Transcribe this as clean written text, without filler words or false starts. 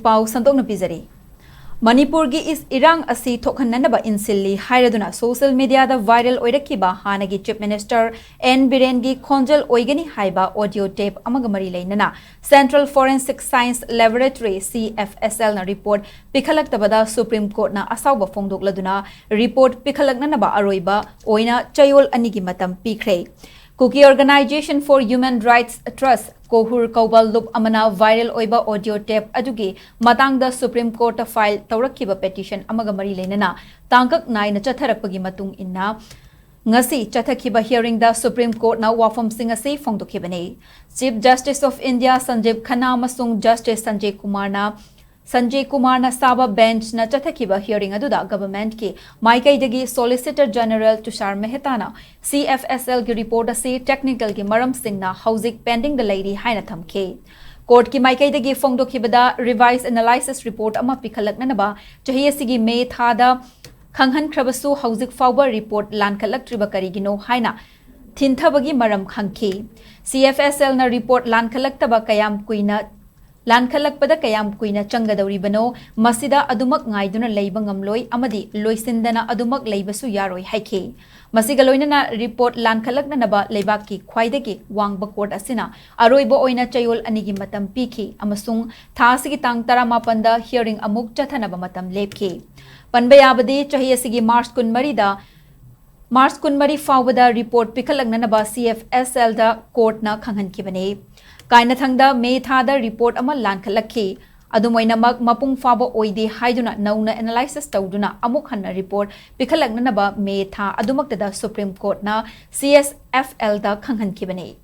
pau sandok na pizari. Manipur gi is irang asi thokhananaba insilli hairaduna social media da viral oirakiba hanagi chief minister N Biren gi khonjal oigani haiba audio tape amaga mari leinana Central Forensic Science Laboratory Cfsl na report Peekhatlaktabada Supreme Court na asawba fongdokladuna report Peekhatlaknanaba aroiba oina chayol anigi matam pikre. Cookie Organization for Human Rights Trust Kohur Kaubal Lup Amana viral oiba audio tape adugi matang da Supreme Court file tawrakiba petition amaga mari leinana tangkak nai na chatharakpagi matung inna ngasi chathakiba hearing da Supreme Court na wafam sing ase fongdokibane. Chief Justice of India Sanjeev Khanna amasung Justice Sanjay Kumar na Saba bench na chathakiba hearing aduda government ki maikaidagi Solicitor General Tushar Mehta na Cfsl ki report ase technical ki maram sing na houzik pending the lady haina thamke. Court ki maikaidagi fongdokibada revised analysis report ama pikhalaknanaba chahi asigi May thada khanghan khrabasu houzik fawba report lankhalaktriba karigino haina thinthabagi maram khangki. Cfsl na report lankhalaktaба kayam kuina Lankhalakpada kayam kuina changadawribano masida adumak ngaiduna leiba ngamloi amadi loisindana adumak leibasu yaroi haike. Masiga loinana report lankhalaknanaba leibaki khwaidagi wangba court asina aroiba oina chayol anigi matam piki amasung thasigi tang 18 da hearing amuk chathanaba matam lepke. Panbayabadi chahi asigi March 13 fawbada report Peekhatlaknanaba Cfsl da court na khanghankibane. Kainathangda May thada report ama lankhalakhi adumoinamak mapung faba oide haiduna nauna analysis tawduna amuk hanna report Peekhatlaknanaba May tha adumaktada Supreme Court na CSFL da khanghankibane.